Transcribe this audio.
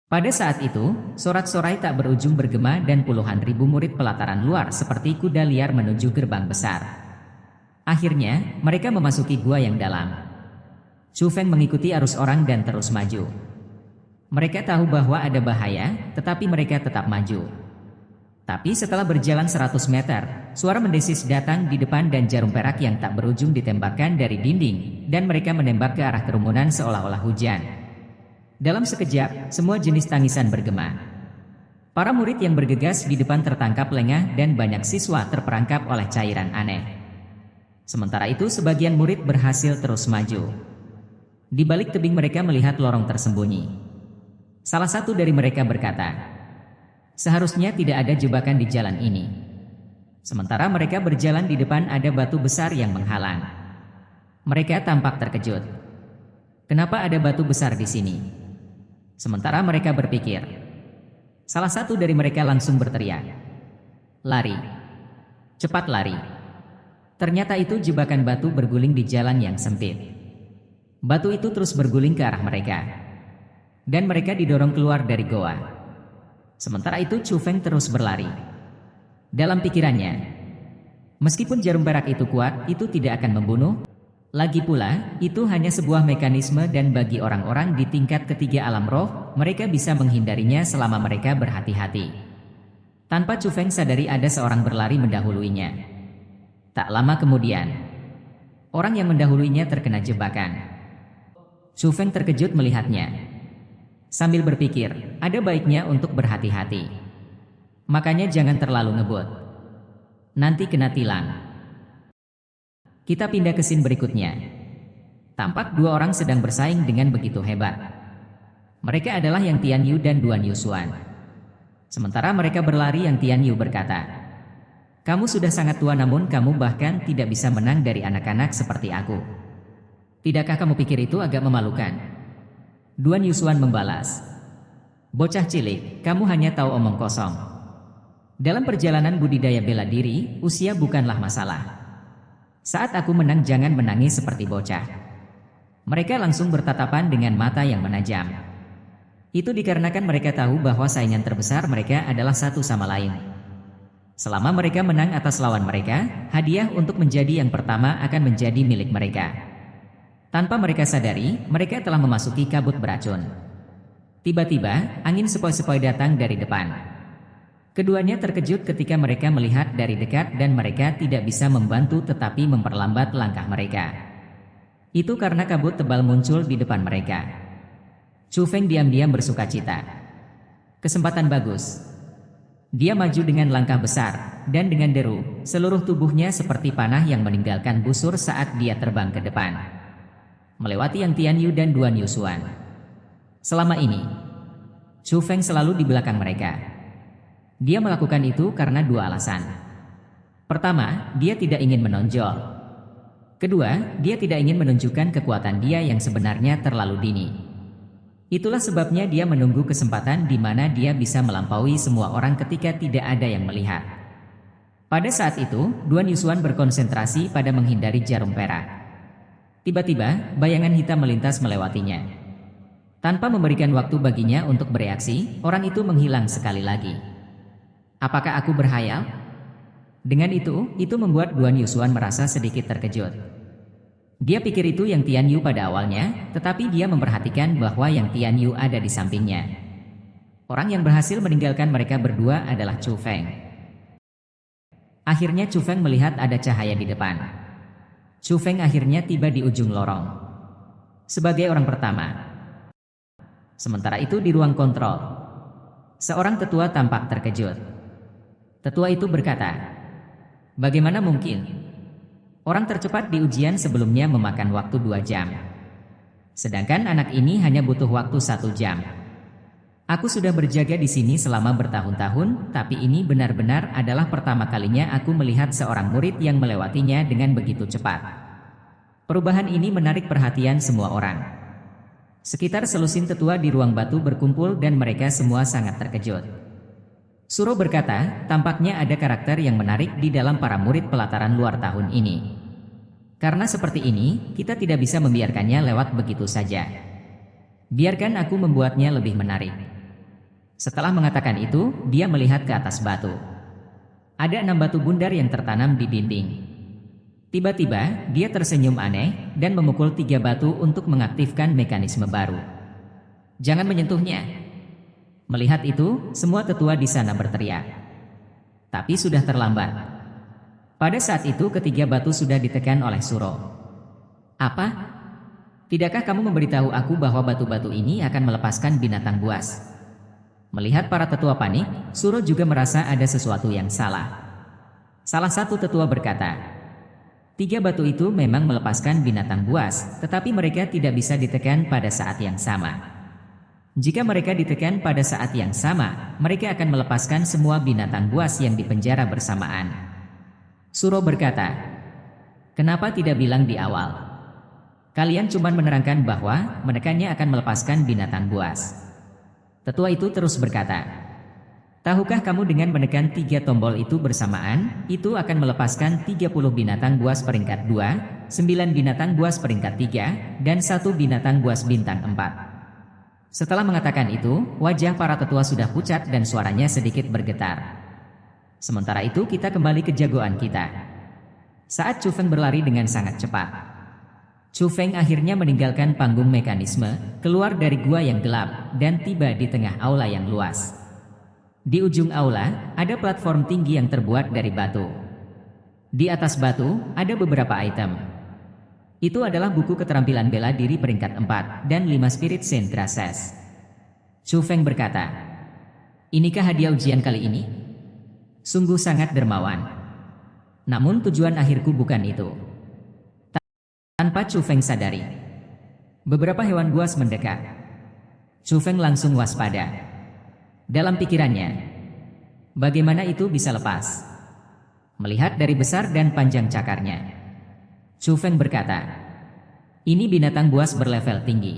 Pada saat itu, sorak-sorai tak berujung bergema dan puluhan ribu murid pelataran luar seperti kuda liar menuju gerbang besar. Akhirnya, mereka memasuki gua yang dalam. Chu Feng mengikuti arus orang dan terus maju. Mereka tahu bahwa ada bahaya, tetapi mereka tetap maju. Tapi setelah berjalan 100 meter, suara mendesis datang di depan dan jarum perak yang tak berujung ditembakkan dari dinding, dan mereka menembak ke arah kerumunan seolah-olah hujan. Dalam sekejap, semua jenis tangisan bergema. Para murid yang bergegas di depan tertangkap lengah dan banyak siswa terperangkap oleh cairan aneh. Sementara itu sebagian murid berhasil terus maju. Di balik tebing mereka melihat lorong tersembunyi. Salah satu dari mereka berkata, "Seharusnya tidak ada jebakan di jalan ini." Sementara mereka berjalan di depan ada batu besar yang menghalang. Mereka tampak terkejut. Kenapa ada batu besar di sini? Sementara mereka berpikir. Salah satu dari mereka langsung berteriak, "Lari! Cepat lari!" Ternyata itu jebakan batu berguling di jalan yang sempit. Batu itu terus berguling ke arah mereka. Dan mereka didorong keluar dari goa. Sementara itu Chu Feng terus berlari. Dalam pikirannya, meskipun jarum perak itu kuat, itu tidak akan membunuh. Lagi pula, itu hanya sebuah mekanisme dan bagi orang-orang di tingkat ketiga alam roh, mereka bisa menghindarinya selama mereka berhati-hati. Tanpa Chu Feng sadari ada seorang berlari mendahuluinya. Tak lama kemudian, orang yang mendahuluinya terkena jebakan. Chu Feng terkejut melihatnya. Sambil berpikir, ada baiknya untuk berhati-hati. Makanya jangan terlalu ngebut. Nanti kena tilang. Kita pindah ke scene berikutnya. Tampak dua orang sedang bersaing dengan begitu hebat. Mereka adalah Yang Tianyu dan Duan Yusuan. Sementara mereka berlari, Yang Tianyu berkata, "Kamu sudah sangat tua namun kamu bahkan tidak bisa menang dari anak-anak seperti aku. Tidakkah kamu pikir itu agak memalukan?" Duan Yusuan membalas, "Bocah cilik, kamu hanya tahu omong kosong. Dalam perjalanan budidaya bela diri, usia bukanlah masalah. Saat aku menang jangan menangis seperti bocah." Mereka langsung bertatapan dengan mata yang menajam. Itu dikarenakan mereka tahu bahwa saingan terbesar mereka adalah satu sama lain. Selama mereka menang atas lawan mereka, hadiah untuk menjadi yang pertama akan menjadi milik mereka. Tanpa mereka sadari, mereka telah memasuki kabut beracun. Tiba-tiba, angin sepoi-sepoi datang dari depan. Keduanya terkejut ketika mereka melihat dari dekat dan mereka tidak bisa membantu tetapi memperlambat langkah mereka. Itu karena kabut tebal muncul di depan mereka. Chu Feng diam-diam bersukacita. Kesempatan bagus. Dia maju dengan langkah besar, dan dengan deru, seluruh tubuhnya seperti panah yang meninggalkan busur saat dia terbang ke depan. Melewati Yang Tianyu dan Duan Yusuan. Selama ini, Chu Feng selalu di belakang mereka. Dia melakukan itu karena dua alasan. Pertama, dia tidak ingin menonjol. Kedua, dia tidak ingin menunjukkan kekuatan dia yang sebenarnya terlalu dini. Itulah sebabnya dia menunggu kesempatan di mana dia bisa melampaui semua orang ketika tidak ada yang melihat. Pada saat itu, Duan Yusuan berkonsentrasi pada menghindari jarum perak. Tiba-tiba, bayangan hitam melintas melewatinya. Tanpa memberikan waktu baginya untuk bereaksi, orang itu menghilang sekali lagi. Apakah aku berhayal? Dengan itu membuat Duan Yusuan merasa sedikit terkejut. Dia pikir itu Yang Tianyu pada awalnya, tetapi dia memperhatikan bahwa Yang Tianyu ada di sampingnya. Orang yang berhasil meninggalkan mereka berdua adalah Chu Feng. Akhirnya Chu Feng melihat ada cahaya di depan. Chu Feng akhirnya tiba di ujung lorong. Sebagai orang pertama. Sementara itu di ruang kontrol, seorang tetua tampak terkejut. Tetua itu berkata, "Bagaimana mungkin? Orang tercepat di ujian sebelumnya memakan waktu 2 jam. Sedangkan anak ini hanya butuh waktu 1 jam. Aku sudah berjaga di sini selama bertahun-tahun, tapi ini benar-benar adalah pertama kalinya aku melihat seorang murid yang melewatinya dengan begitu cepat." Perubahan ini menarik perhatian semua orang. Sekitar selusin tetua di ruang batu berkumpul dan mereka semua sangat terkejut. Suro berkata, tampaknya ada karakter yang menarik di dalam para murid pelataran luar tahun ini. Karena seperti ini, kita tidak bisa membiarkannya lewat begitu saja. Biarkan aku membuatnya lebih menarik. Setelah mengatakan itu, dia melihat ke atas batu. Ada 6 batu bundar yang tertanam di dinding. Tiba-tiba, dia tersenyum aneh dan memukul 3 batu untuk mengaktifkan mekanisme baru. "Jangan menyentuhnya!" Melihat itu, semua tetua di sana berteriak. Tapi sudah terlambat. Pada saat itu ketiga batu sudah ditekan oleh Suro. "Apa? Tidakkah kamu memberitahu aku bahwa batu-batu ini akan melepaskan binatang buas?" Melihat para tetua panik, Suro juga merasa ada sesuatu yang salah. Salah satu tetua berkata, "3 batu itu memang melepaskan binatang buas, tetapi mereka tidak bisa ditekan pada saat yang sama. Jika mereka ditekan pada saat yang sama, mereka akan melepaskan semua binatang buas yang dipenjara bersamaan." Suro berkata, "Kenapa tidak bilang di awal? Kalian cuma menerangkan bahwa menekannya akan melepaskan binatang buas." Tetua itu terus berkata, "Tahukah kamu dengan menekan 3 tombol itu bersamaan, itu akan melepaskan 30 binatang buas peringkat 2, 9 binatang buas peringkat 3, dan 1 binatang buas bintang 4. Setelah mengatakan itu, wajah para tetua sudah pucat dan suaranya sedikit bergetar. Sementara itu kita kembali ke jagoan kita. Saat Chu Feng berlari dengan sangat cepat. Chu Feng akhirnya meninggalkan panggung mekanisme, keluar dari gua yang gelap, dan tiba di tengah aula yang luas. Di ujung aula, ada platform tinggi yang terbuat dari batu. Di atas batu, ada beberapa item. Itu adalah buku keterampilan bela diri peringkat 4 dan 5 Spirit Saint Graces. Chu Feng berkata, "Inikah hadiah ujian kali ini? Sungguh sangat dermawan. Namun tujuan akhirku bukan itu." Tanpa Chu Feng sadari, beberapa hewan buas mendekat. Chu Feng langsung waspada. Dalam pikirannya, bagaimana itu bisa lepas? Melihat dari besar dan panjang cakarnya, Chu Feng berkata, "Ini binatang buas berlevel tinggi.